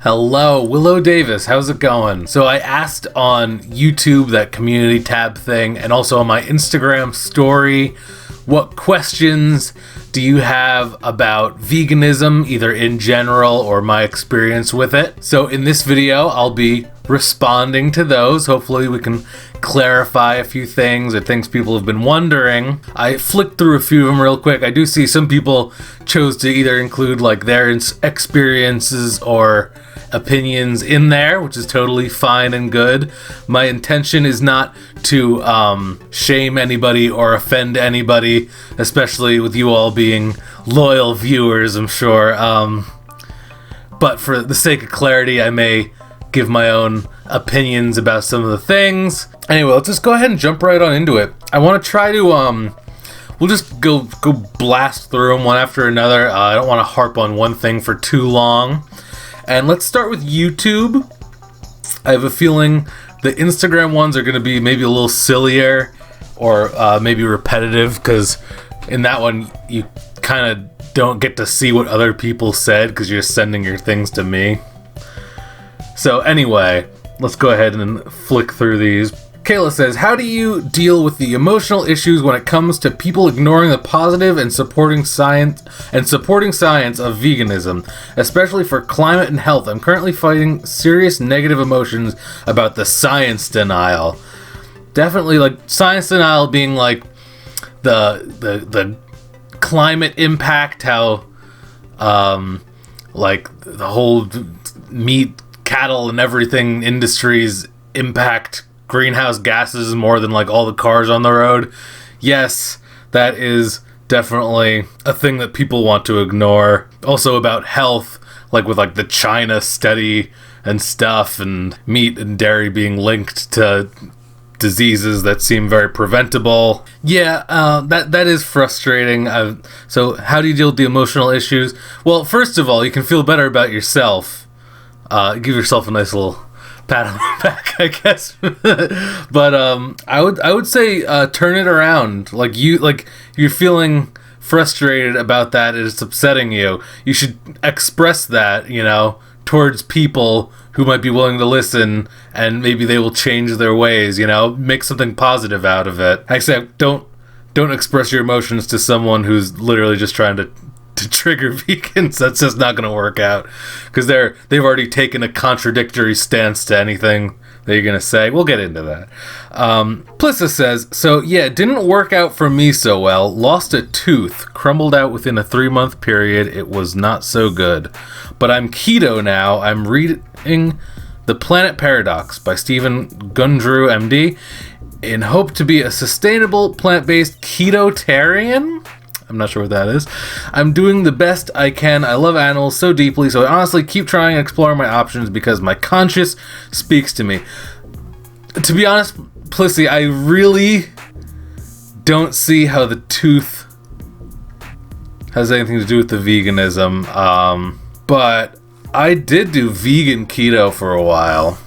Hello, WiLLo Davis, how's it going? So I asked on YouTube, that community tab thing, and also on my Instagram story, what questions do you have about veganism, either in general or my experience with it? So in this video, I'll be responding to those. Hopefully we can clarify a few things or things people have been wondering. I flicked through a few of them real quick. I do see some people chose to either include like their experiences or opinions in there, which is totally fine and good. My intention is not to shame anybody or offend anybody, especially with you all being loyal viewers, I'm sure. But for the sake of clarity, I may give my own opinions about some of the things. Anyway, let's just go ahead and jump right on into it. I want to try to we'll just go blast through them one after another. I don't want to harp on one thing for too long. And let's start with YouTube. I have a feeling the Instagram ones are going to be maybe a little sillier or maybe repetitive, because in that one you kind of don't get to see what other people said because you're sending your things to me. So anyway, let's go ahead and flick through these. Kayla says, how do you deal with the emotional issues when it comes to people ignoring the positive and supporting science of veganism, especially for climate and health? I'm currently fighting serious negative emotions about the science denial. Definitely, like, science denial being like the climate impact, how like the whole meat, cattle and everything industries impact greenhouse gases more than like all the cars on the road. Yes, that is definitely a thing that people want to ignore. Also about health, like with like the China study and stuff, and meat and dairy being linked to diseases that seem very preventable. Yeah, that is frustrating. So how do you deal with the emotional issues? Well, first of all, you can feel better about yourself. Give yourself a nice little pat on the back, I guess. But I would say turn it around. Like you're feeling frustrated about that, it's upsetting you. You should express that, towards people who might be willing to listen, and maybe they will change their ways, make something positive out of it. Except don't express your emotions to someone who's literally just trying to trigger vegans. That's just not going to work out, because they've already taken a contradictory stance to anything that you're going to say. We'll get into that. Plissa says, so yeah, it didn't work out for me so well. Lost a tooth, crumbled out within a 3-month period. It was not so good. But I'm keto now. I'm reading The Planet Paradox by Stephen Gundrew, MD, in hope to be a sustainable plant-based ketotarian. I'm not sure what that is. I'm doing the best I can. I love animals so deeply, so I honestly keep trying and exploring my options because my conscience speaks to me. To be honest, Plissy, I really don't see how the tooth has anything to do with the veganism. But I did do vegan keto for a while,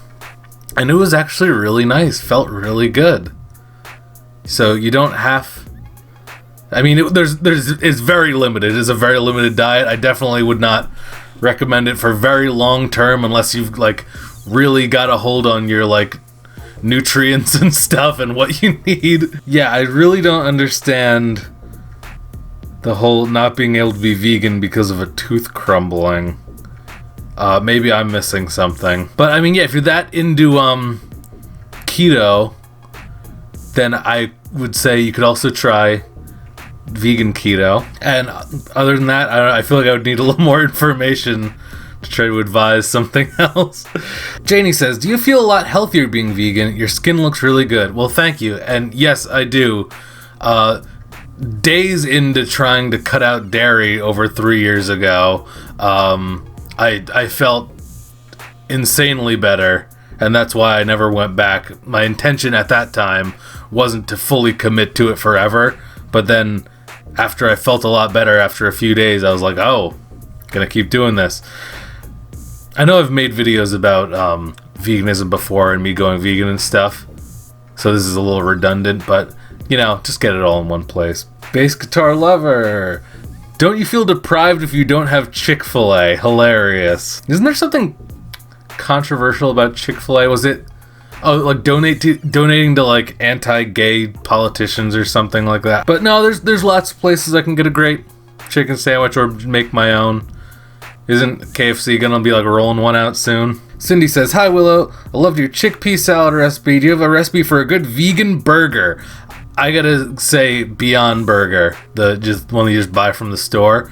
and it was actually really nice. Felt really good. So you don't have... I mean, it's very limited. It's a very limited diet. I definitely would not recommend it for very long term unless you've like really got a hold on your like nutrients and stuff and what you need. Yeah, I really don't understand the whole not being able to be vegan because of a tooth crumbling. Maybe I'm missing something. But I mean, yeah, if you're that into keto, then I would say you could also try vegan keto. And other than that, I feel like I would need a little more information to try to advise something else. Janie says, do you feel a lot healthier being vegan? Your skin looks really good. Well, thank you. And yes, I do. Days into trying to cut out dairy over 3 years ago, I felt insanely better, and that's why I never went back. My intention at that time wasn't to fully commit to it forever, but then after I felt a lot better after a few days, I was like, oh, gonna keep doing this. I know I've made videos about veganism before and me going vegan and stuff, so this is a little redundant, but just get it all in one place. Bass guitar lover. Don't you feel deprived if you don't have Chick-fil-A? Hilarious. Isn't there something controversial about Chick-fil-A? Was it like donating to like anti-gay politicians or something like that? But no, there's lots of places I can get a great chicken sandwich or make my own. Isn't KFC gonna be like rolling one out soon? Cindy says, "Hi WiLLo, I loved your chickpea salad recipe. Do you have a recipe for a good vegan burger?" I gotta say Beyond Burger, the just one you just buy from the store.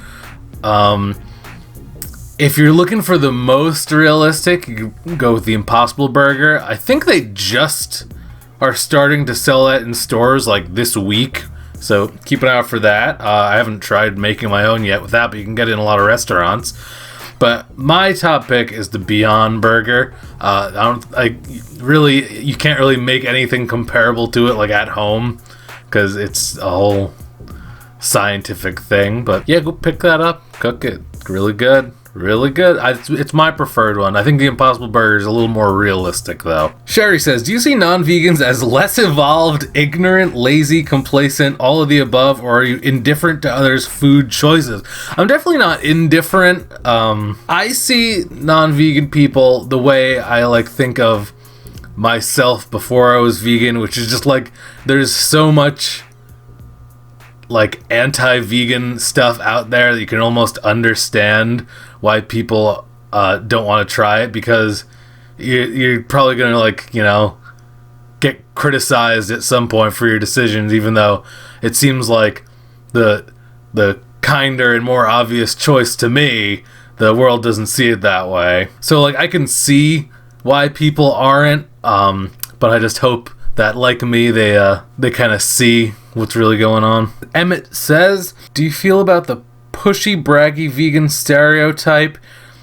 If you're looking for the most realistic, you can go with the Impossible Burger. I think they just are starting to sell that in stores like this week, so keep an eye out for that. I haven't tried making my own yet with that, but you can get it in a lot of restaurants. But my top pick is the Beyond Burger. You can't really make anything comparable to it like at home because it's a whole scientific thing. But yeah, go pick that up, cook it. Really good. Really good. It's my preferred one. I think the Impossible Burger is a little more realistic, though. Sherry says, "Do you see non-vegans as less evolved, ignorant, lazy, complacent, all of the above, or are you indifferent to others' food choices?" I'm definitely not indifferent. I see non-vegan people the way I like think of myself before I was vegan, which is just like there's so much like anti-vegan stuff out there that you can almost understand why people don't want to try it, because you're probably going to like, you know, get criticized at some point for your decisions, even though it seems like the kinder and more obvious choice to me. The world doesn't see it that way. So like I can see why people aren't, but I just hope that like me they kind of see what's really going on. Emmett says, "Do you feel about the pushy, braggy vegan stereotype?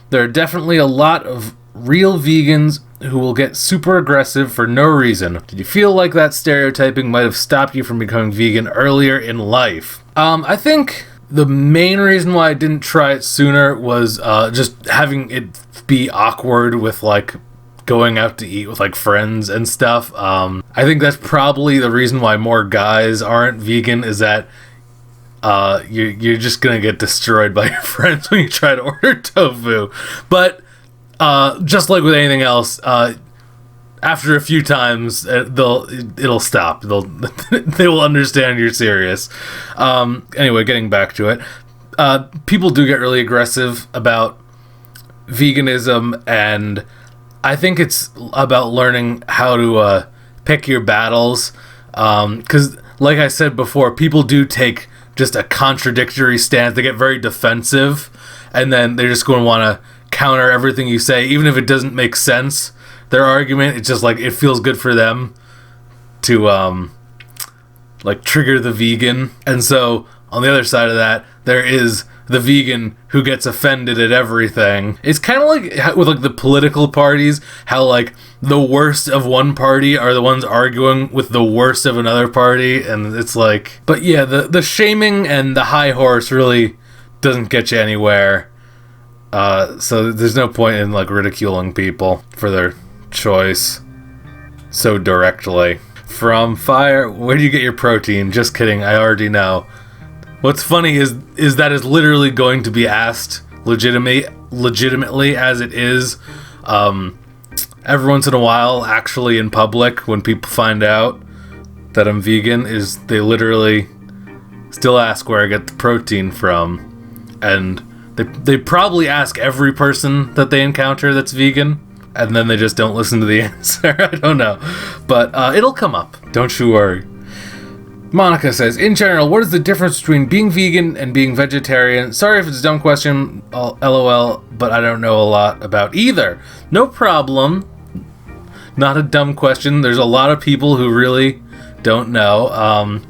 There are definitely a lot of real vegans who will get super aggressive for no reason. Did you feel like that stereotyping might have stopped you from becoming vegan earlier in life?" I think the main reason why I didn't try it sooner was just having it be awkward with like going out to eat with like friends and stuff. I think that's probably the reason why more guys aren't vegan, is that you're just gonna get destroyed by your friends when you try to order tofu. But just like with anything else, after a few times it'll stop. They will understand you're serious. Anyway, getting back to it, people do get really aggressive about veganism, and I think it's about learning how to pick your battles, because like I said before, people do take just a contradictory stance. They get very defensive, and then they're just going to want to counter everything you say, even if it doesn't make sense. Their argument, it's just like it feels good for them to like trigger the vegan. And so on the other side of that, there is the vegan who gets offended at everything. It's kind of like with like the political parties, how like the worst of one party are the ones arguing with the worst of another party, and it's like, but yeah, the shaming and the high horse really doesn't get you anywhere. So there's no point in like ridiculing people for their choice so directly. From Fire, where do you get your protein? Just kidding, I already know. What's funny is that is literally going to be asked legitimately as it is every once in a while, actually in public, when people find out that I'm vegan, is they literally still ask where I get the protein from. And they probably ask every person that they encounter that's vegan, and then they just don't listen to the answer. I don't know. But it'll come up. Don't you worry. Monica says, "In general, what is the difference between being vegan and being vegetarian? Sorry if it's a dumb question, LOL, but I don't know a lot about either." No problem. Not a dumb question. There's a lot of people who really don't know.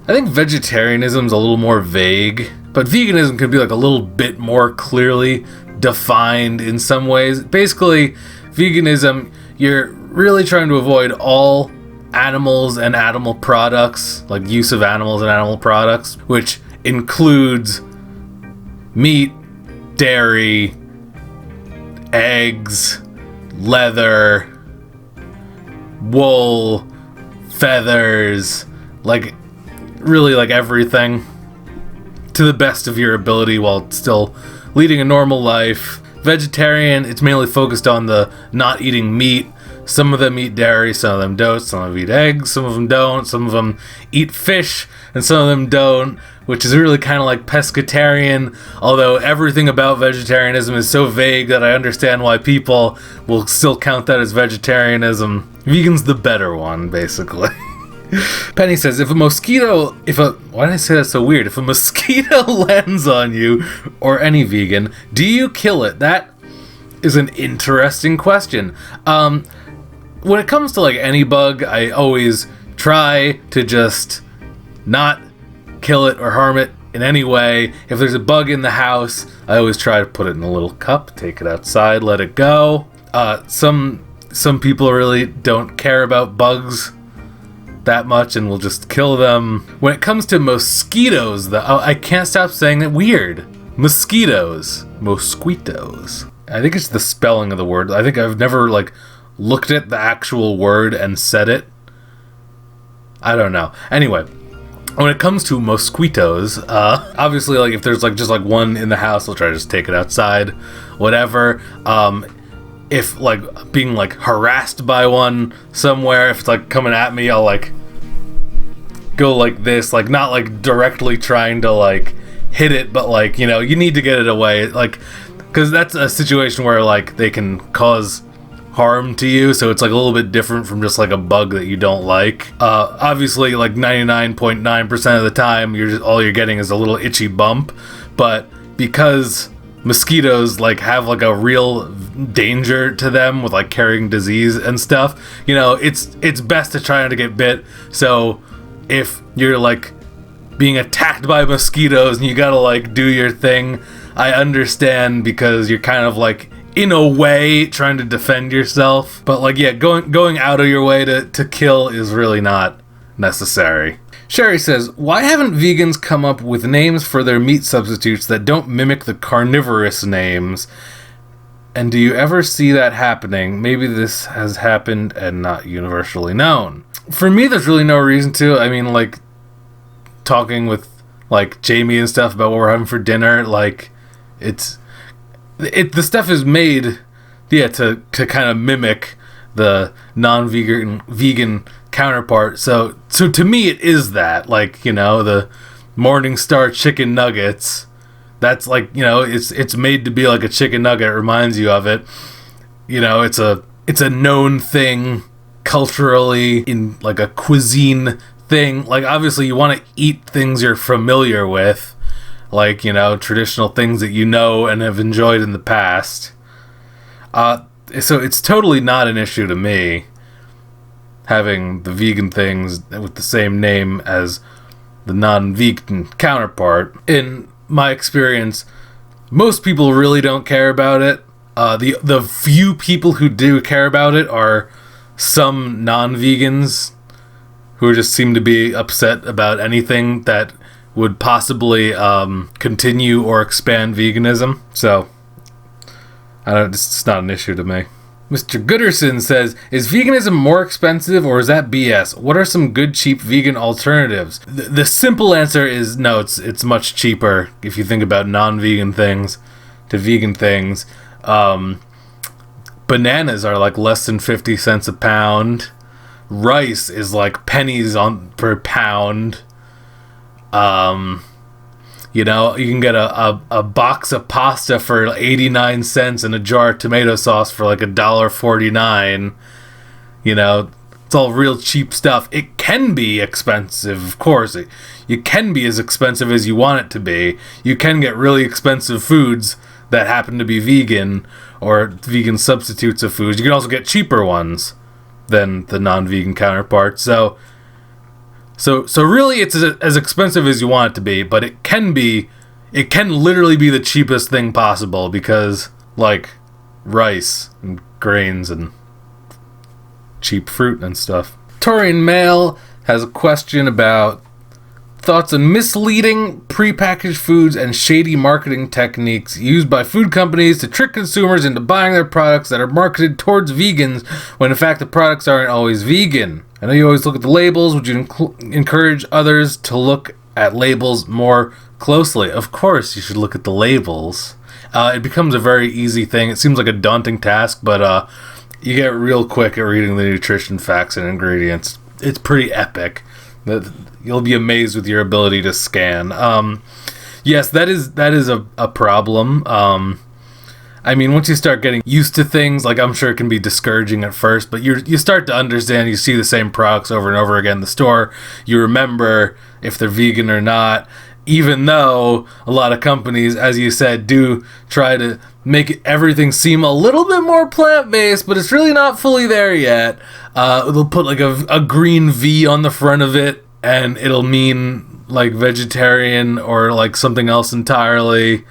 I think vegetarianism is a little more vague, but veganism can be like a little bit more clearly defined in some ways. Basically, veganism, you're really trying to avoid all animals and animal products, like use of animals and animal products, which includes meat, dairy, eggs, leather, wool, feathers, like really like everything, to the best of your ability while still leading a normal life. vegetarian, it's mainly focused on the not eating meat. Some of them eat dairy, some of them don't. Some of them eat eggs, some of them don't. Some of them eat fish, and some of them don't, which is really kind of like pescatarian, although everything about vegetarianism is so vague that I understand why people will still count that as vegetarianism. Vegan's the better one, basically. Penny says, why did I say that so weird? If a mosquito lands on you, or any vegan, do you kill it? That is an interesting question. When it comes to like any bug, I always try to just not kill it or harm it in any way. If there's a bug in the house, I always try to put it in a little cup, take it outside, let it go. Some people really don't care about bugs that much and will just kill them. When it comes to mosquitoes, though, I can't stop saying it weird. Mosquitoes. I think it's the spelling of the word. I think I've never like looked at the actual word and said it. I don't know. Anyway, when it comes to mosquitoes, obviously, like if there's like just like one in the house, I'll try to just take it outside, whatever. If like being like harassed by one somewhere, if it's like coming at me, I'll like go like this, like not like directly trying to like hit it, but like, you know, you need to get it away, like, because that's a situation where like they can cause harm to you, so it's like a little bit different from just like a bug that you don't like. Obviously, like 99.9% of the time, all you're getting is a little itchy bump, but because mosquitoes like have like a real danger to them with like carrying disease and stuff, you know, it's best to try not to get bit. So if you're like being attacked by mosquitoes and you gotta like do your thing, I understand, because you're kind of like in a way trying to defend yourself, but like, yeah, going out of your way to kill is really not necessary. Sherry says, why haven't vegans come up with names for their meat substitutes that don't mimic the carnivorous names? And do you ever see that happening? Maybe this has happened and not universally known. For me, there's really no reason to. I mean, like, talking with, like, Jamie and stuff about what we're having for dinner, like, the stuff is made, yeah, to kind of mimic the vegan counterpart. So to me, it is that, like, you know, the Morningstar chicken nuggets. That's like, you know, it's made to be like a chicken nugget. It reminds you of it. You know, it's a known thing culturally, in like a cuisine thing. Like, obviously you want to eat things you're familiar with, like, you know, traditional things that you know and have enjoyed in the past. So it's totally not an issue to me having the vegan things with the same name as the non-vegan counterpart. In my experience, most people really don't care about it. The few people who do care about it are some non-vegans who just seem to be upset about anything that would possibly continue or expand veganism. So it's not an issue to me. Mr. Gooderson says, is veganism more expensive or is that BS? What are some good cheap vegan alternatives? The simple answer is no, it's much cheaper if you think about non-vegan things to vegan things. Bananas are like less than 50 cents a pound. Rice is like pennies per pound. You know, you can get a box of pasta for 89 cents and a jar of tomato sauce for like $1.49. You know, it's all real cheap stuff. It can be expensive, of course. You can be as expensive as you want it to be. You can get really expensive foods that happen to be vegan or vegan substitutes of foods. You can also get cheaper ones than the non-vegan counterpart. So really, it's as expensive as you want it to be, but it can literally be the cheapest thing possible, because, like, rice and grains and cheap fruit and stuff. Torian Mail has a question about thoughts on misleading prepackaged foods and shady marketing techniques used by food companies to trick consumers into buying their products that are marketed towards vegans when in fact the products aren't always vegan. I know you always look at the labels. Would you encourage others to look at labels more closely? Of course you should look at the labels. It becomes a very easy thing. It seems like a daunting task, but you get real quick at reading the nutrition facts and ingredients. It's pretty epic. You'll be amazed with your ability to scan. Yes, that is a problem. I mean, once you start getting used to things, like, I'm sure it can be discouraging at first, but you start to understand. You see the same products over and over again in the store. You remember if they're vegan or not, even though a lot of companies, as you said, do try to make everything seem a little bit more plant-based, but it's really not fully there yet. They'll put like a green V on the front of it, and it'll mean like vegetarian or like something else entirely.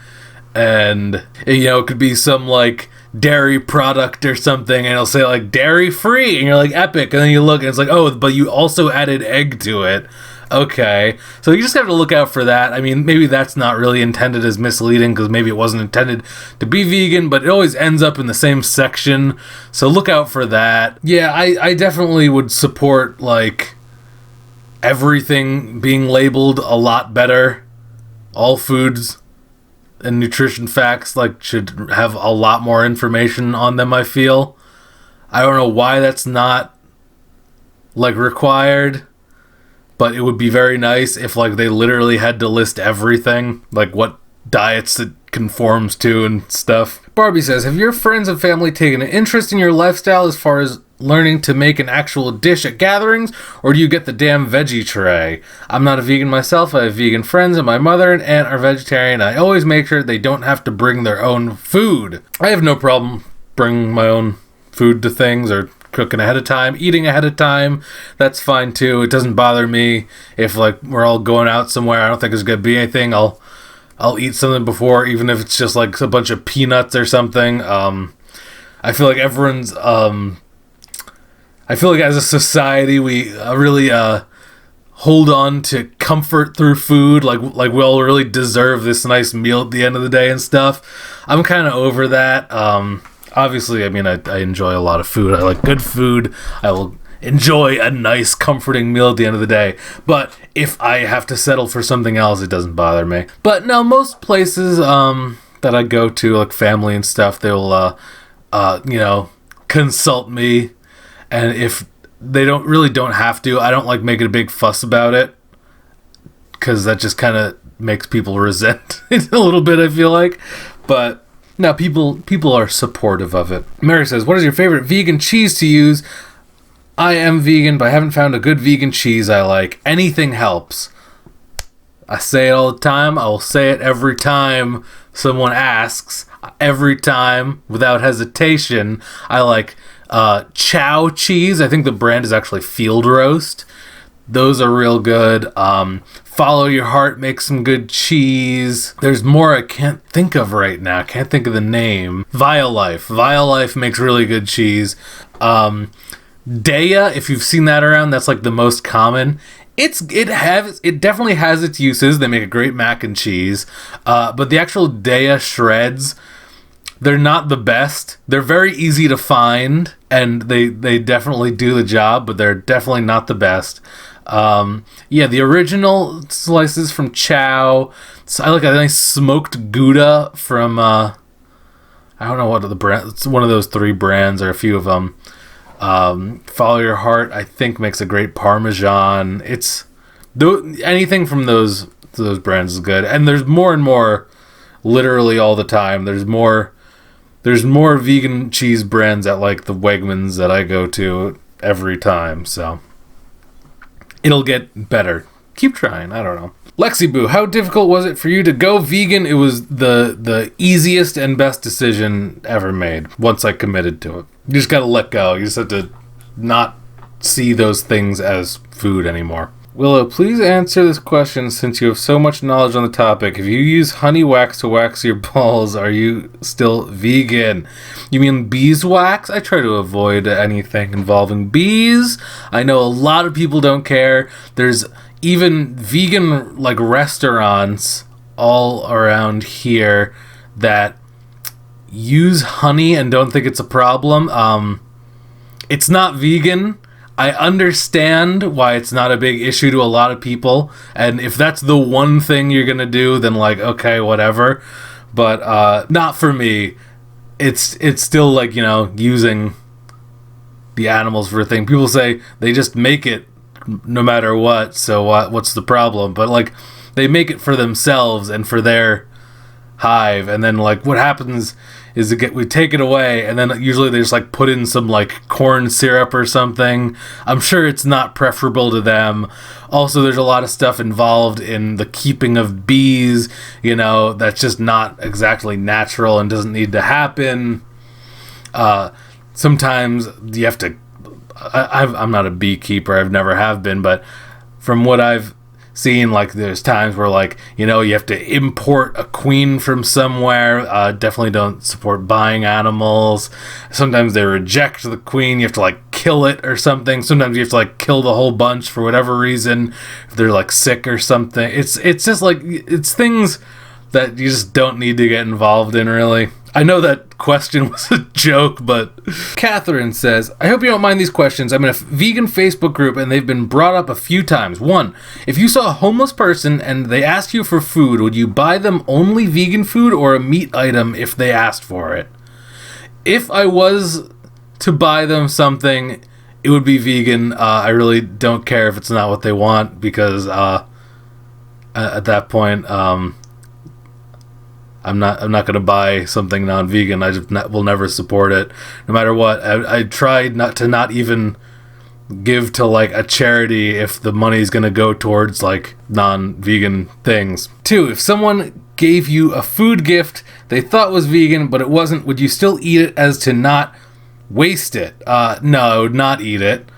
And, you know, it could be some like dairy product or something, and it'll say like dairy free, and you're like, epic. And then you look and it's like, oh, but you also added egg to it. Okay, so you just have to look out for that. I mean, maybe that's not really intended as misleading, because maybe it wasn't intended to be vegan, but it always ends up in the same section, so look out for that. Yeah, I definitely would support like everything being labeled a lot better. All foods and nutrition facts like should have a lot more information on them, I feel. I don't know why that's not like required, but it would be very nice if like they literally had to list everything, like what diets it conforms to and stuff. Barbie says, have your friends and family taken an interest in your lifestyle as far as learning to make an actual dish at gatherings, or do you get the damn veggie tray? I'm not a vegan myself. I have vegan friends, and my mother and aunt are vegetarian. I always make sure they don't have to bring their own food. I have no problem bringing my own food to things, or cooking ahead of time, eating ahead of time. That's fine too. It doesn't bother me if like we're all going out somewhere. I don't think there's gonna be anything. I'll eat something before, even if it's just like a bunch of peanuts or something. I feel like everyone's I feel like as a society we really hold on to comfort through food, like we all really deserve this nice meal at the end of the day and stuff. I'm kind of over that. Obviously, I mean, I enjoy a lot of food. I like good food. I will enjoy a nice, comforting meal at the end of the day. But if I have to settle for something else, it doesn't bother me. But no, most places that I go to, like family and stuff, they will, consult me. And if they don't have to, I don't like making a big fuss about it, because that just kind of makes people resent it a little bit, I feel like. But no, people are supportive of it. Mary says, what is your favorite vegan cheese to use? I am vegan, but I haven't found a good vegan cheese I like. Anything helps. I say it all the time. I will say it every time someone asks. Every time, without hesitation. I like Chow cheese. I think the brand is actually Field Roast. Those are real good. Follow Your Heart makes some good cheese. There's more I can't think of right now. I can't think of the name. Violife makes really good cheese. Theyre, if you've seen that around, that's like the most common. It definitely has its uses. They make a great mac and cheese. But the actual Theyre shreds, they're not the best. They're very easy to find, and they definitely do the job, but they're definitely not the best. The original slices from Chow. So I like a nice smoked Gouda from, I don't know what the brand, it's one of those three brands or a few of them. Follow Your Heart, I think, makes a great Parmesan. Anything from those brands is good. And there's more and more, literally all the time. There's more vegan cheese brands at like the Wegmans that I go to every time, so it'll get better. Keep trying. I don't know. Lexi Boo, how difficult was it for you to go vegan? It was the easiest and best decision ever made once I committed to it. You just gotta let go. You just have to not see those things as food anymore. WiLLo, please answer this question since you have so much knowledge on the topic. If you use honey wax to wax your balls, are you still vegan? You mean beeswax? I try to avoid anything involving bees. I know a lot of people don't care. There's even vegan like restaurants all around here that use honey and don't think it's a problem. It's not vegan. I understand why it's not a big issue to a lot of people, and if that's the one thing you're gonna do, then like, okay, whatever. but not for me. It's still like, using the animals for a thing. People say they just make it no matter what, so what's the problem? But like, they make it for themselves and for their hive, and then like what happens is we take it away, and then usually they just like put in some like corn syrup or something. I'm sure it's not preferable to them. Also, there's a lot of stuff involved in the keeping of bees, that's just not exactly natural and doesn't need to happen. Sometimes you have to, I'm not a beekeeper, I've never have been, but from what I've seen, like, there's times where, like, you have to import a queen from somewhere. Definitely don't support buying animals. Sometimes they reject the queen, you have to like kill it or something. Sometimes you have to like kill the whole bunch for whatever reason, if they're like sick or something. It's just like, it's things that you just don't need to get involved in, really. I know that question was a joke, but Catherine says, I hope you don't mind these questions. I'm in a vegan Facebook group and they've been brought up a few times. 1, if you saw a homeless person and they asked you for food, would you buy them only vegan food or a meat item if they asked for it? If I was to buy them something, it would be vegan. I really don't care if it's not what they want, because at that point, I'm not going to buy something non-vegan. I just will never support it, no matter what. I tried not even give to like a charity if the money's going to go towards like non-vegan things. 2, if someone gave you a food gift they thought was vegan but it wasn't, would you still eat it as to not waste it? No, I would not eat it.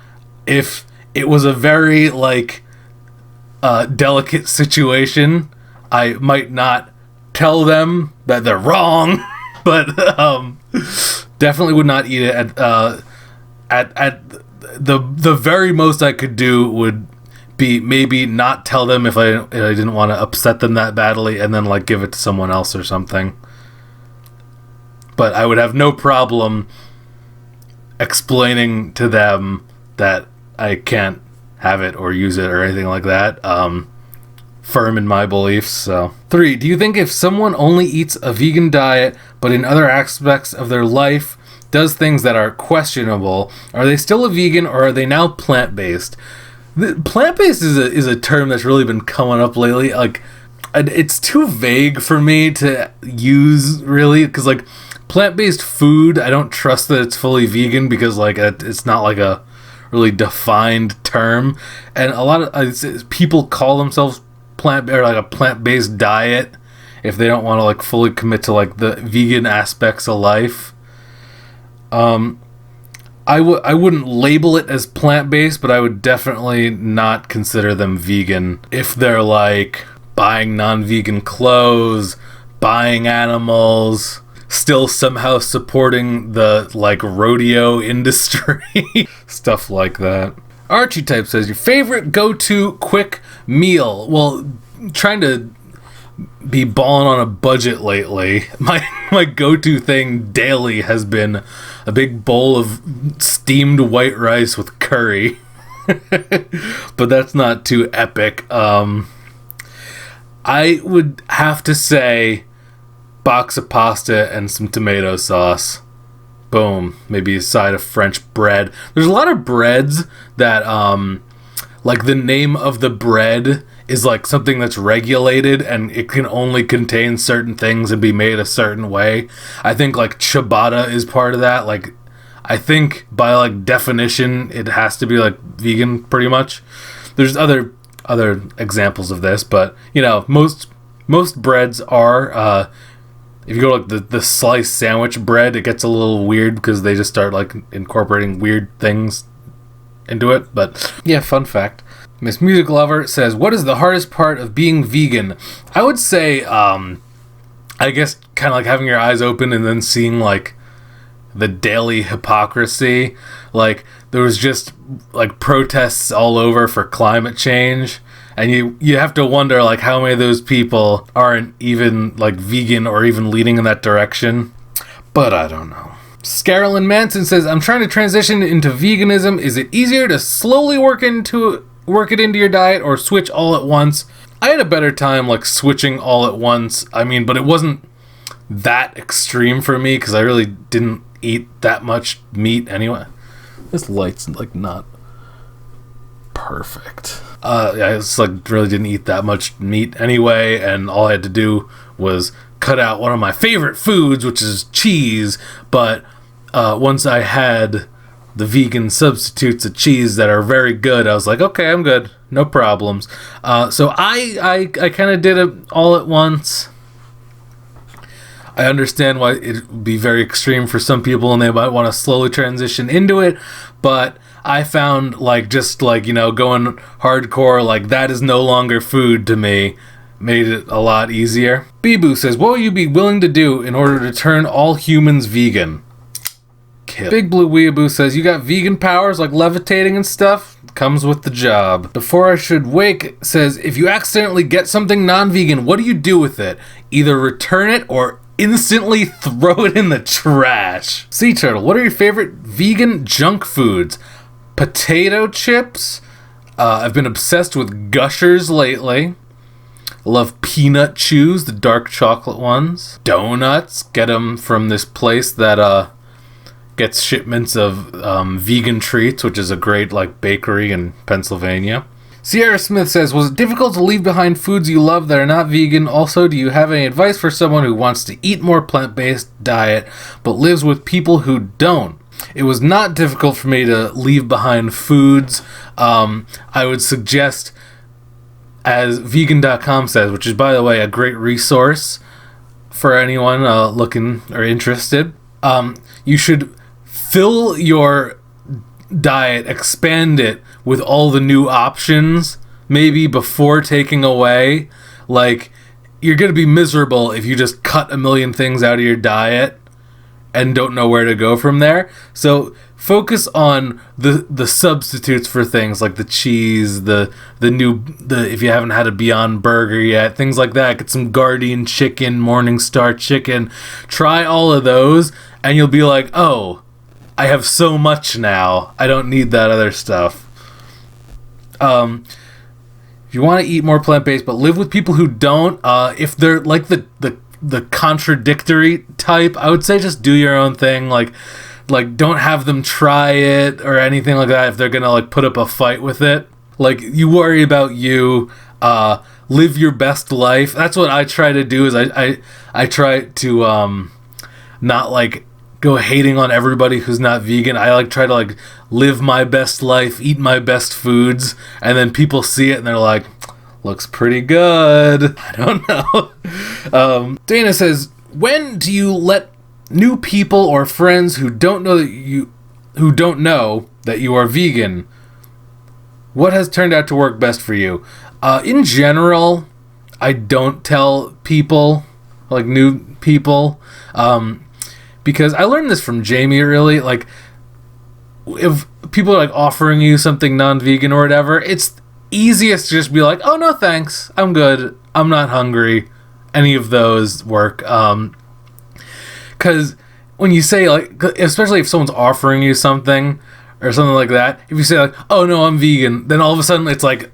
If it was a very like delicate situation, I might not tell them that they're wrong, but definitely would not eat it. At the very most I could do would be maybe not tell them if I didn't want to upset them that badly, and then like give it to someone else or something. But I would have no problem explaining to them that I can't have it or use it or anything like that. Firm in my beliefs. So 3, do you think if someone only eats a vegan diet but in other aspects of their life does things that are questionable, are they still a vegan or are they now plant-based? Plant-based is a term that's really been coming up lately. Like, it's too vague for me to use, really, because like plant-based food, I don't trust that it's fully vegan, because like it's not like a really defined term, and a lot of people call themselves a plant-based diet if they don't want to like fully commit to like the vegan aspects of life. I wouldn't label it as plant-based, but I would definitely not consider them vegan if they're like buying non-vegan clothes, buying animals, still somehow supporting the like rodeo industry, stuff like that. Archetype says, your favorite go-to quick meal? Well, trying to be balling on a budget lately, my go-to thing daily has been a big bowl of steamed white rice with curry. But that's not too epic. I would have to say box of pasta and some tomato sauce. Boom. Maybe a side of French bread. There's a lot of breads that, like, the name of the bread is, like, something that's regulated, and it can only contain certain things and be made a certain way. I think, like, ciabatta is part of that. Like, I think, by, like, definition, it has to be, like, vegan, pretty much. There's other examples of this, but, you know, most breads are, if you go like the sliced sandwich bread, it gets a little weird because they just start like incorporating weird things into it. But yeah, fun fact. Miss Music Lover says, what is the hardest part of being vegan? I would say, I guess kind of like having your eyes open and then seeing like the daily hypocrisy. Like there was just like protests all over for climate change. And you have to wonder, like, how many of those people aren't even, like, vegan or even leading in that direction. But I don't know. Scarolyn Manson says, I'm trying to transition into veganism. Is it easier to slowly work it into your diet or switch all at once? I had a better time, like, switching all at once. I mean, but it wasn't that extreme for me because I really didn't eat that much meat anyway. This light's like not perfect. I just like really didn't eat that much meat anyway, and all I had to do was cut out one of my favorite foods, which is cheese. But once I had the vegan substitutes of cheese that are very good, I was like, okay, I'm good, no problems. So I kind of did it all at once. I understand why it would be very extreme for some people and they might want to slowly transition into it, but I found like just like, you know, going hardcore, like that is no longer food to me, made it a lot easier. Bibu says, what will you be willing to do in order to turn all humans vegan? Kill. Big Blue Weeaboo says, you got vegan powers like levitating and stuff? Comes with the job. Before I Should Wake says, if you accidentally get something non-vegan, what do you do with it? Either return it or instantly throw it in the trash. Sea Turtle, what are your favorite vegan junk foods? Potato chips. I've been obsessed with Gushers lately. I love peanut chews, the dark chocolate ones. Donuts, get them from this place that gets shipments of vegan treats, which is a great like bakery in Pennsylvania. Sierra Smith says, was it difficult to leave behind foods you love that are not vegan? Also, do you have any advice for someone who wants to eat more plant-based diet but lives with people who don't? It was not difficult for me to leave behind foods. I would suggest, as vegan.com says, which is, by the way, a great resource for anyone looking or interested, you should fill your diet, expand it with all the new options, maybe before taking away. Like, you're going to be miserable if you just cut a million things out of your diet and don't know where to go from there. So focus on the substitutes for things like the cheese, the if you haven't had a Beyond Burger yet, things like that. Get some Guardian chicken, Morningstar chicken. Try all of those and you'll be like, oh, I have so much now. I don't need that other stuff. If you want to eat more plant-based but live with people who don't, if they're like the contradictory type, I would say just do your own thing. Like don't have them try it or anything like that if they're gonna like put up a fight with it. Like, you worry about you, live your best life. That's what I try to do. Is I try to not like go hating on everybody who's not vegan. I like try to like live my best life, eat my best foods, and then people see it and they're like, looks pretty good. I don't know. Dana says, when do you let new people or friends who don't know that you are vegan? What has turned out to work best for you? In general, I don't tell people, like new people, because I learned this from Jamie, really. Like, if people are like offering you something non-vegan or whatever, it's easiest to just be like, oh no thanks, I'm good, I'm not hungry. Any of those work. Because when you say, like, especially if someone's offering you something or something like that, if you say like, oh no, I'm vegan, then all of a sudden it's like,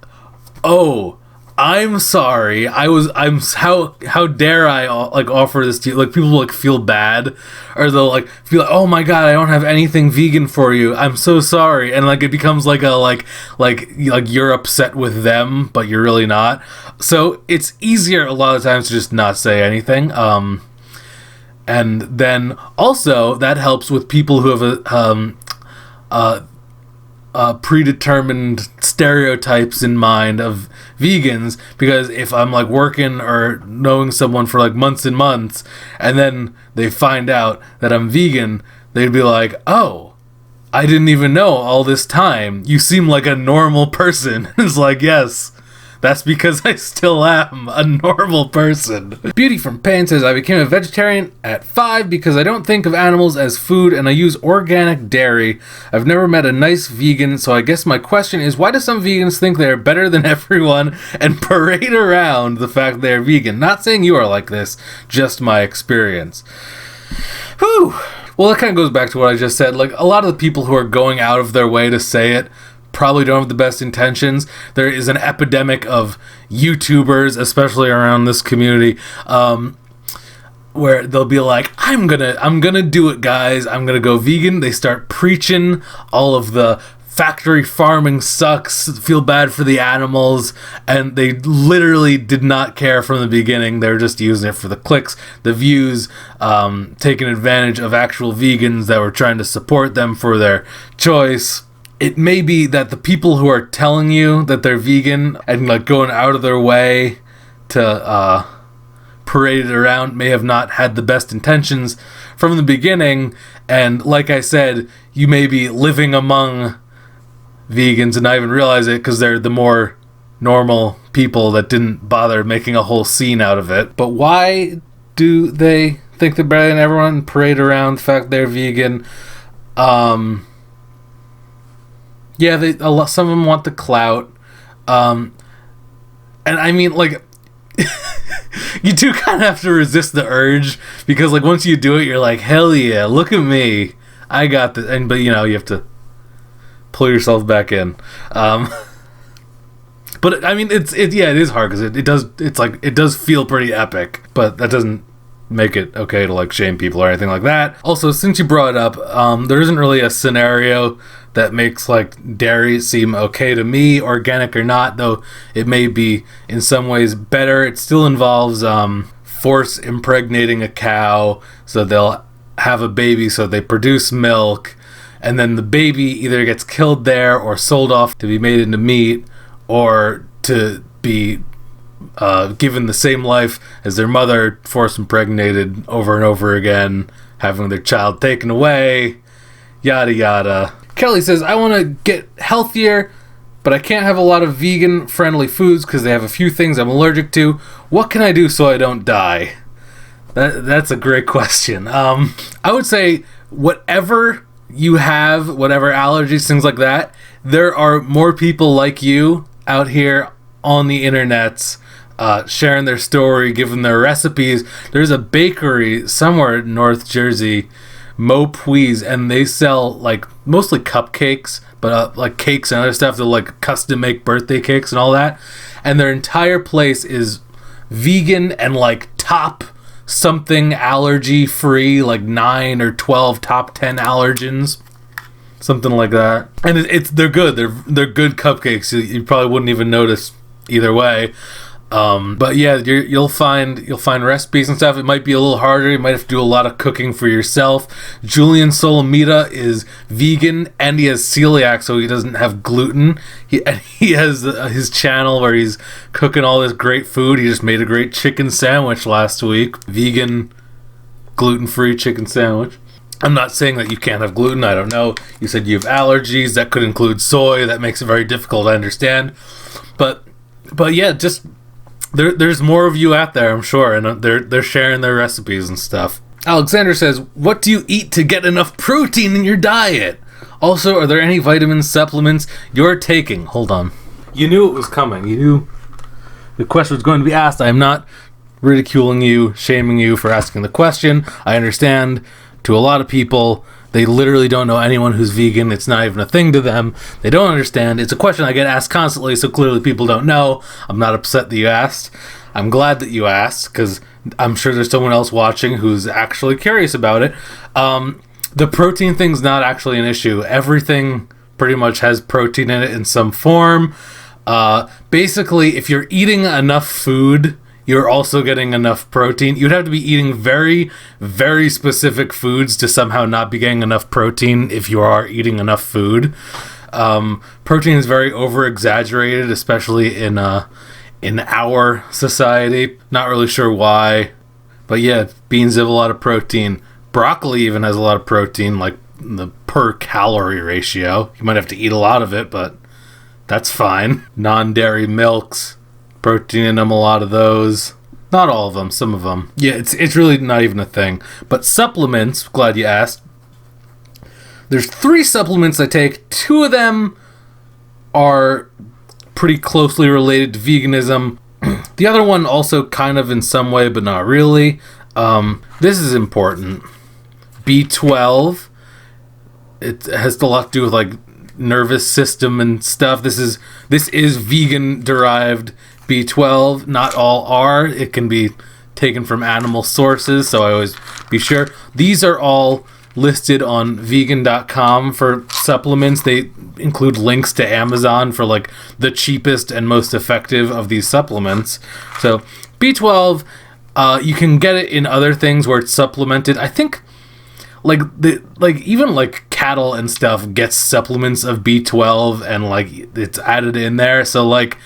oh, I'm sorry, how dare I like offer this to you? Like, people like feel bad, or they'll like feel like, oh my god, I don't have anything vegan for you, I'm so sorry, and like it becomes like a like you're upset with them, but you're really not. So it's easier a lot of times to just not say anything. And then also that helps with people who have predetermined stereotypes in mind of vegans, because if I'm like working or knowing someone for like months and months and then they find out that I'm vegan, they'd be like, oh, I didn't even know all this time, you seem like a normal person. It's like, yes, that's because I still am a normal person. Beauty from Pain says, I became a vegetarian at 5 because I don't think of animals as food and I use organic dairy. I've never met a nice vegan, so I guess my question is, why do some vegans think they are better than everyone and parade around the fact they are vegan? Not saying you are like this, just my experience. Whew. Well, that kind of goes back to what I just said. Like, a lot of the people who are going out of their way to say it probably don't have the best intentions. There is an epidemic of YouTubers, especially around this community, where they'll be like, I'm gonna do it, guys. I'm gonna go vegan. They start preaching all of the factory farming sucks, feel bad for the animals, and they literally did not care from the beginning. They were just using it for the clicks, the views, taking advantage of actual vegans that were trying to support them for their choice. It may be that the people who are telling you that they're vegan and like going out of their way to parade it around may have not had the best intentions from the beginning, and like I said, you may be living among vegans and not even realize it because they're the more normal people that didn't bother making a whole scene out of it. But why do they think they're better than everyone, parade around the fact they're vegan? Yeah, some of them want the clout, and I mean, like, you do kind of have to resist the urge, because like once you do it, you're like, hell yeah, look at me, I got this. And but you know, you have to pull yourself back in. But I mean, it is hard because it does feel pretty epic, but that doesn't make it okay to like shame people or anything like that. Also, since you brought it up, there isn't really a scenario that makes like dairy seem okay to me, organic or not, though it may be in some ways better. It still involves force impregnating a cow, so they'll have a baby, so they produce milk, and then the baby either gets killed there or sold off to be made into meat, or to be given the same life as their mother, force impregnated over and over again, having their child taken away, yada yada. Kelly says, I want to get healthier, but I can't have a lot of vegan-friendly foods because they have a few things I'm allergic to. What can I do so I don't die? That's a great question. I would say whatever you have, whatever allergies, things like that, there are more people like you out here on the internets sharing their story, giving their recipes. There's a bakery somewhere in North Jersey, Mo Pui's, and they sell like mostly cupcakes, but like cakes and other stuff. They'll like custom make birthday cakes and all that, and their entire place is vegan and like top something allergy free, like 9 or 12 top 10 allergens, something like that. And they're good. They're good cupcakes. You probably wouldn't even notice either way. But yeah, you'll find recipes and stuff. It might be a little harder. You might have to do a lot of cooking for yourself. Julian Solomita is vegan and he has celiac, so he doesn't have gluten. He has his channel where he's cooking all this great food. He just made a great chicken sandwich last week. Vegan, gluten-free chicken sandwich. I'm not saying that you can't have gluten. I don't know. You said you have allergies. That could include soy. That makes it very difficult to understand. But yeah, just there's more of you out there, I'm sure, and they're sharing their recipes and stuff. Alexander says, what do you eat to get enough protein in your diet? Also, are there any vitamin supplements you're taking? Hold on. You knew it was coming. You knew the question was going to be asked. I'm not ridiculing you, shaming you for asking the question. I understand. To a lot of people, they literally don't know anyone who's vegan. It's not even a thing to them. They don't understand. It's a question I get asked constantly, so clearly people don't know. I'm not upset that you asked. I'm glad that you asked, because I'm sure there's someone else watching who's actually curious about it. The protein thing's not actually an issue. Everything pretty much has protein in it in some form. Basically, if you're eating enough food, you're also getting enough protein. You'd have to be eating very, very specific foods to somehow not be getting enough protein if you are eating enough food. Protein is very over-exaggerated, especially in our society. Not really sure why. But yeah, beans have a lot of protein. Broccoli even has a lot of protein, like the per calorie ratio. You might have to eat a lot of it, but that's fine. Non-dairy milks, protein in them, a lot of those. Not all of them, some of them. Yeah, it's really not even a thing. But supplements, glad you asked. There's 3 supplements I take. 2 of them are pretty closely related to veganism. The other one also kind of in some way, but not really. This is important. B12. It has a lot to do with like nervous system and stuff. This is vegan derived B12. Not all are. It can be taken from animal sources, so I always be sure. These are all listed on vegan.com for supplements. They include links to Amazon for like the cheapest and most effective of these supplements. So B12, you can get it in other things where it's supplemented. I think even cattle and stuff gets supplements of B12 and like it's added in there. So like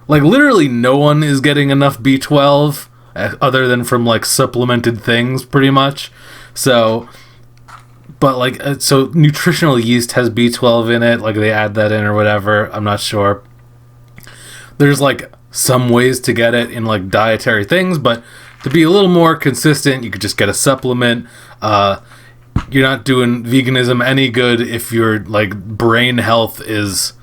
literally no one is getting enough B12 other than from like supplemented things pretty much. So so nutritional yeast has B12 in it, like they add that in or whatever, I'm not sure. There's like some ways to get it in like dietary things, but to be a little more consistent, you could just get a supplement. You're not doing veganism any good if your like brain health is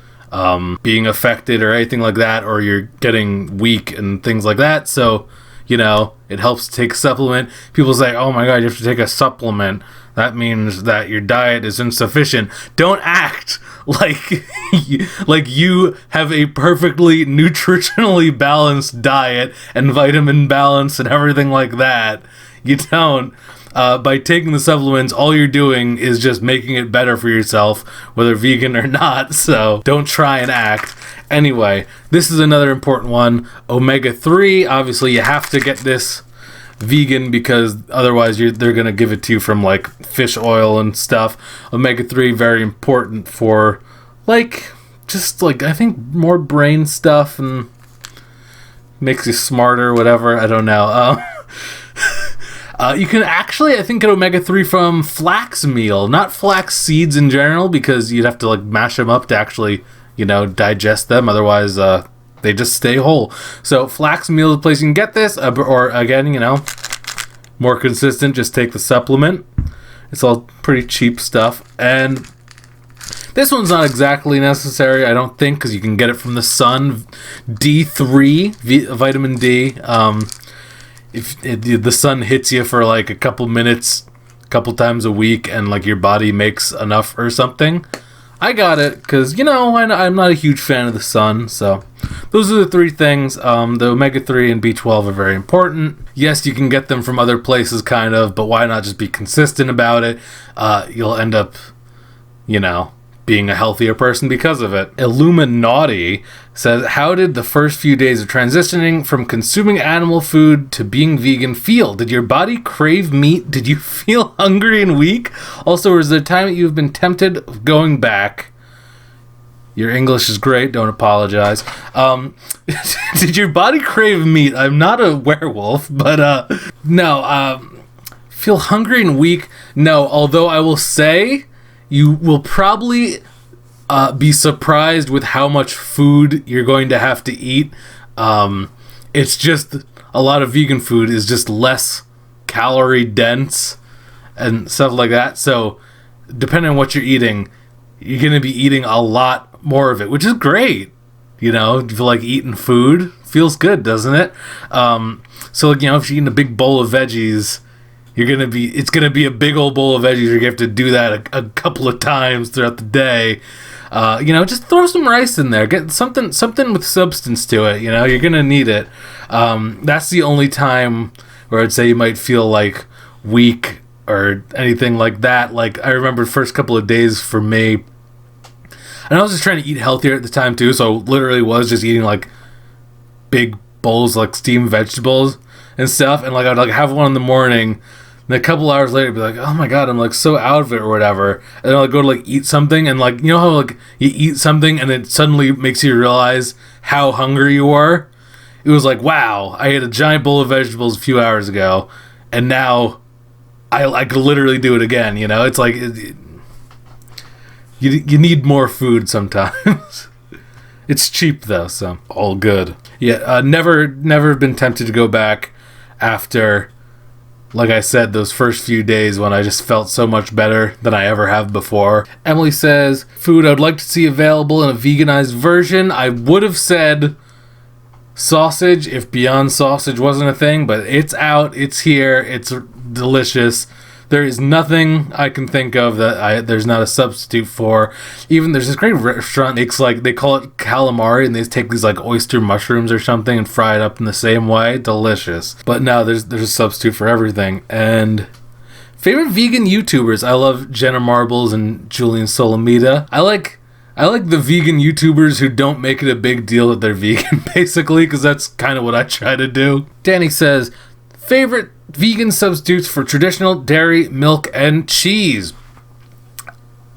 being affected or anything like that, or you're getting weak and things like that. So, it helps to take a supplement. People say, oh my God, you have to take a supplement. That means that your diet is insufficient. Don't act like you have a perfectly nutritionally balanced diet and vitamin balance and everything like that. You don't. By taking the supplements, all you're doing is just making it better for yourself, whether vegan or not. So don't try and act. Anyway, this is another important one. Omega-3. Obviously, you have to get this vegan because otherwise they're going to give it to you from like fish oil and stuff. Omega-3, very important for I think more brain stuff and makes you smarter, whatever. I don't know. You can actually, I think, get omega-3 from flax meal, not flax seeds in general, because you'd have to like mash them up to actually, digest them. Otherwise, they just stay whole. So flax meal is the place you can get this, or again, more consistent, just take the supplement. It's all pretty cheap stuff. And this one's not exactly necessary, I don't think, because you can get it from the sun. D3, vitamin D. If the sun hits you for like a couple minutes, a couple times a week, and like your body makes enough or something, I got it because I'm not a huge fan of the sun. So those are the three things. The omega-3 and B12 are very important. Yes, you can get them from other places, kind of, but why not just be consistent about it? You'll end up, being a healthier person because of it. Illuminati says, how did the first few days of transitioning from consuming animal food to being vegan feel? Did your body crave meat? Did you feel hungry and weak? Also, is there a time that you've been tempted of going back? Your English is great, don't apologize. Did your body crave meat? I'm not a werewolf, but no. Feel hungry and weak? No, although I will say, you will probably be surprised with how much food you're going to have to eat. It's just a lot of vegan food is just less calorie dense and stuff like that. So depending on what you're eating, you're going to be eating a lot more of it, which is great. If you like eating food, feels good, doesn't it? So if you're eating a big bowl of veggies, it's gonna be a big old bowl of veggies. You're gonna have to do that a couple of times throughout the day. Just throw some rice in there. Get something with substance to it. You're gonna need it. That's the only time where I'd say you might feel like weak or anything like that. Like I remember the first couple of days for me, and I was just trying to eat healthier at the time too. So literally was just eating like big bowls, like steamed vegetables and stuff. And like I'd like have one in the morning. And a couple hours later, I'd be like, oh my God, I'm like so out of it or whatever. And then I'll go to like eat something, and like, how like you eat something and it suddenly makes you realize how hungry you are? It was like, wow, I ate a giant bowl of vegetables a few hours ago, and now I could literally do it again, It's like, you need more food sometimes. It's cheap though, so all good. Yeah, never been tempted to go back after, like I said, those first few days when I just felt so much better than I ever have before. Emily says, food I'd like to see available in a veganized version. I would have said sausage if Beyond Sausage wasn't a thing, but it's out, it's here, it's delicious. There is nothing I can think of that there's not a substitute for. Even there's this great restaurant, they call it calamari, and they take these like oyster mushrooms or something and fry it up in the same way. Delicious. But no, there's a substitute for everything. And favorite vegan YouTubers, I love Jenna Marbles and Julian Solomita. I like the vegan YouTubers who don't make it a big deal that they're vegan, basically, because that's kind of what I try to do. Danny says, favorite vegan substitutes for traditional dairy, milk, and cheese.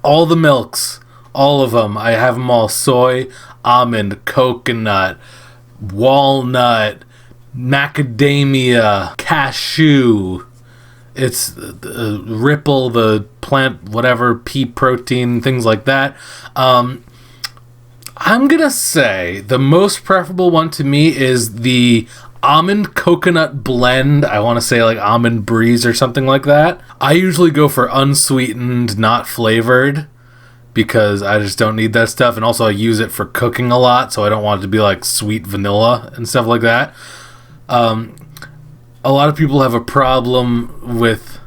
All the milks. All of them. I have them all. Soy, almond, coconut, walnut, macadamia, cashew. It's Ripple, the plant, whatever, pea protein, things like that. I'm going to say the most preferable one to me is the almond coconut blend. I want to say like almond breeze or something like that. I usually go for unsweetened, not flavored, because I just don't need that stuff. And also I use it for cooking a lot, so I don't want it to be like sweet vanilla and stuff like that. A lot of people have a problem with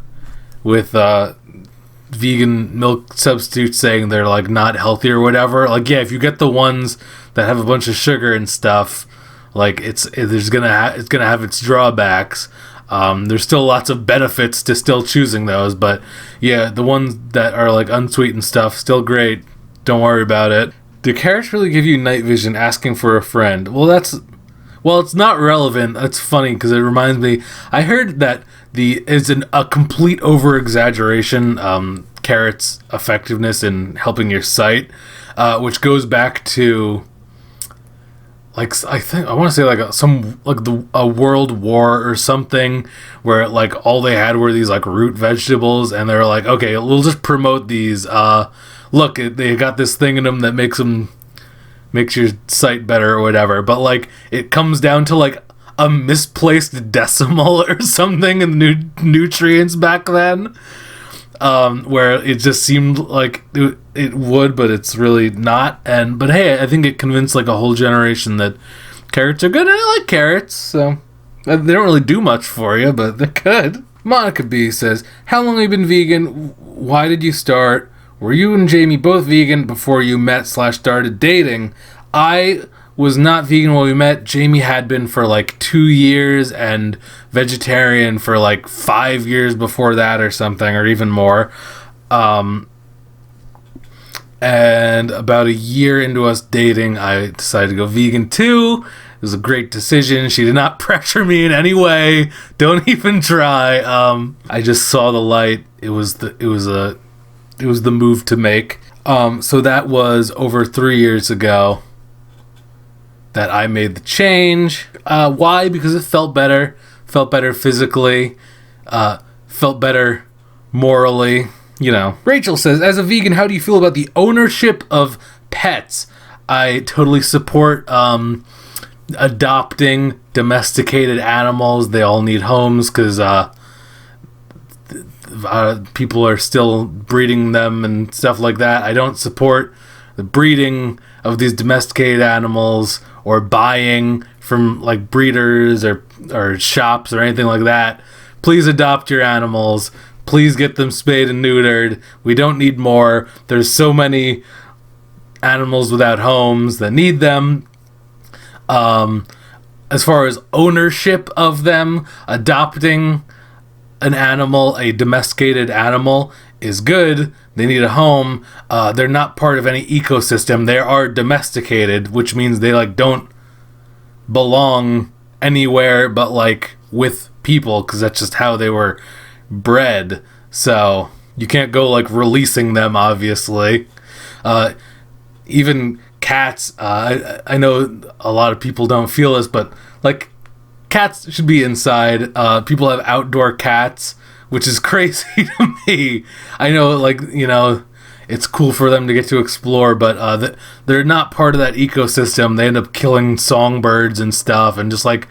vegan milk substitutes, saying they're like not healthy or whatever. Like, yeah, if you get the ones that have a bunch of sugar and stuff, like it's gonna have its drawbacks. There's still lots of benefits to still choosing those, but yeah, the ones that are like unsweetened stuff, still great. Don't worry about it. Do carrots really give you night vision? Asking for a friend. Well, it's not relevant. That's funny because it reminds me. I heard that a complete over exaggeration. Carrots' effectiveness in helping your sight, which goes back to, like, I want to say like a world war or something, where like all they had were these like root vegetables, and they're like, okay, we'll just promote these. Look, they got this thing in them that makes your sight better or whatever. But like it comes down to like a misplaced decimal or something in the nutrients back then, where it just seemed like it would, but it's really not. But hey, I think it convinced like a whole generation that carrots are good, and I like carrots, so they don't really do much for you, but they're good. Monica B says, how long have you been vegan? Why did you start? Were you and Jamie both vegan before you met/started dating? I was not vegan when we met. Jamie had been for like 2 years, and vegetarian for like 5 years before that or something, or even more. And about a year into us dating, I decided to go vegan too. It was a great decision. She did not pressure me in any way. Don't even try. I just saw the light. It was the move to make. So that was over 3 years ago that I made the change. Why? Because it felt better physically, felt better morally, you know. Rachel says, as a vegan, how do you feel about the ownership of pets? I totally support adopting domesticated animals. They all need homes because people are still breeding them and stuff like that. I don't support the breeding of these domesticated animals or buying from like breeders or shops or anything like that. Please adopt your animals. Please get them spayed and neutered. We don't need more. There's so many animals without homes that need them. As far as ownership of them, adopting an animal, a domesticated animal, is good. They need a home. They're not part of any ecosystem. They are domesticated, which means they like don't belong anywhere but like with people, because that's just how they were bred. So you can't go like releasing them, obviously. Even cats, I know a lot of people don't feel this, but like cats should be inside. People have outdoor cats, which is crazy to me. I know, like, you know, it's cool for them to get to explore, but they're not part of that ecosystem. They end up killing songbirds and stuff, and just like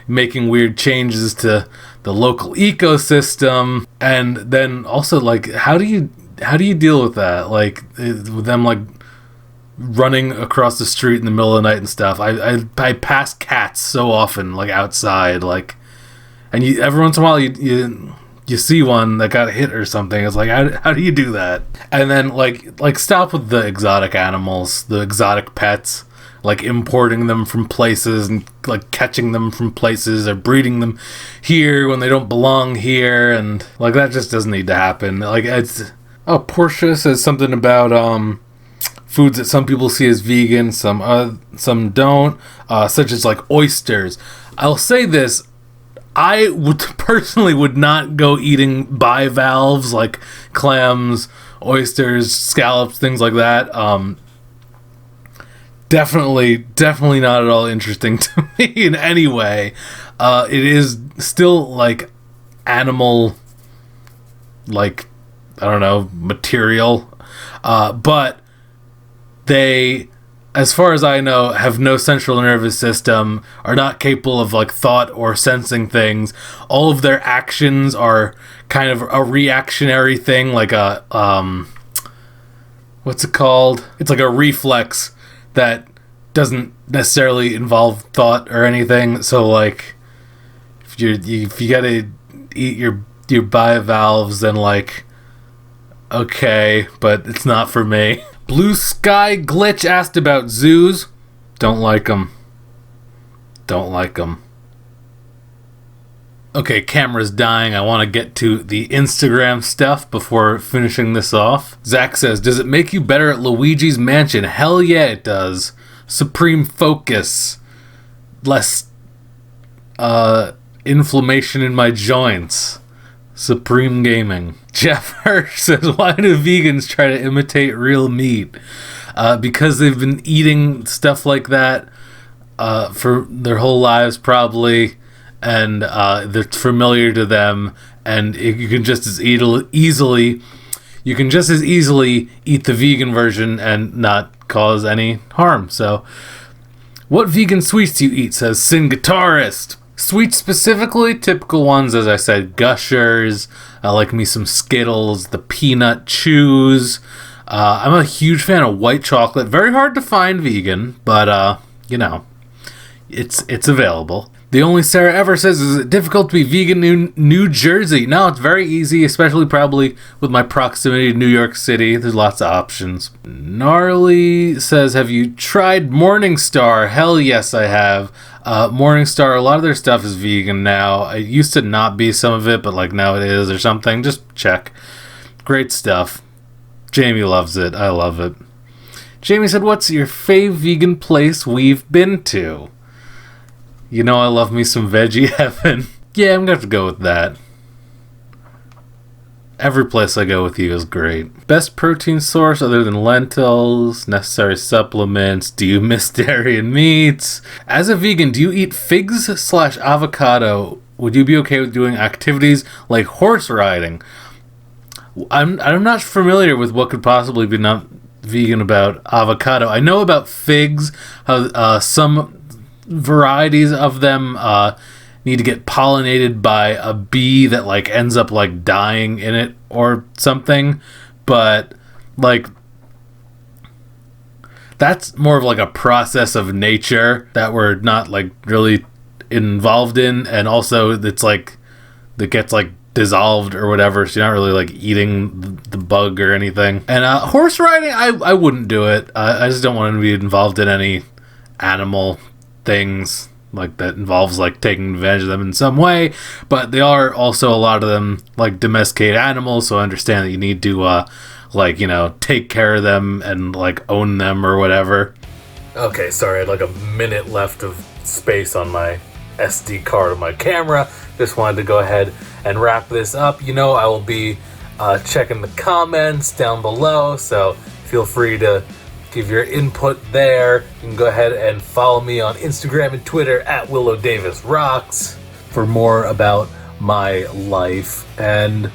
making weird changes to the local ecosystem. And then also, like, how do you deal with that? Like, with them like running across the street in the middle of the night and stuff. I pass cats so often, like outside, like, and every once in a while you you see one that got hit or something. It's like, how do you do that? And then like stop with the exotic animals, the exotic pets, like importing them from places and like catching them from places or breeding them here when they don't belong here, and like that just doesn't need to happen. Like it's Portia says something about foods that some people see as vegan, some don't, such as like oysters. I'll say this. I would not go eating bivalves like clams, oysters, scallops, things like that. Definitely not at all interesting to me in any way. It is still like animal, like, I don't know, material. But they, as far as I know, have no central nervous system, are not capable of like thought or sensing things. All of their actions are kind of a reactionary thing, like a what's it called? It's like a reflex that doesn't necessarily involve thought or anything. So like if you gotta eat your bivalves, then like, okay, but it's not for me. Blue Sky Glitch asked about zoos. Don't like them. Okay, camera's dying. I want to get to the Instagram stuff before finishing this off. Zach says, does it make you better at Luigi's Mansion? Hell yeah, it does. Supreme focus. Less inflammation in my joints. Supreme gaming. Jeff Hirsch says, why do vegans try to imitate real meat? Because they've been eating stuff like that for their whole lives probably, and they're familiar to them, and you can just as easily eat the vegan version and not cause any harm. So, what vegan sweets do you eat? Says Sin Guitarist. Sweets specifically, typical ones, as I said, Gushers. I like me some Skittles, the Peanut Chews. I'm a huge fan of white chocolate. Very hard to find vegan, but it's available. The only Sarah ever says, is it difficult to be vegan in New Jersey? No, it's very easy, especially probably with my proximity to New York City. There's lots of options. Gnarly says, have you tried Morningstar? Hell yes, I have. Morningstar, a lot of their stuff is vegan now. It used to not be some of it, but like now it is or something. Just check. Great stuff. Jamie loves it. I love it. Jamie said, what's your fave vegan place we've been to? You know I love me some Veggie Heaven. Yeah, I'm gonna have to go with that. Every place I go with you is great. Best protein source other than lentils, necessary supplements, do you miss dairy and meats? As a vegan, do you eat figs/avocado? Would you be okay with doing activities like horse riding? I'm not familiar with what could possibly be not vegan about avocado. I know about figs, how some varieties of them need to get pollinated by a bee that like ends up like dying in it or something, but like that's more of like a process of nature that we're not like really involved in, and also it's like that gets like dissolved or whatever, so you're not really like eating the bug or anything. And horse riding, I wouldn't do it. I just don't want to be involved in any animal things like that involves like taking advantage of them in some way, but they are also a lot of them like domesticated animals, so I understand that you need to take care of them and like own them or whatever. Okay, sorry, I had like a minute left of space on my SD card of my camera. Just wanted to go ahead and wrap this up. I will be checking the comments down below, so feel free to give your input there. You can go ahead and follow me on Instagram and Twitter at WiLLo Davis Rocks for more about my life. And,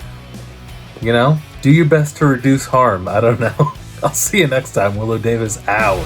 do your best to reduce harm. I don't know. I'll see you next time. WiLLo Davis out.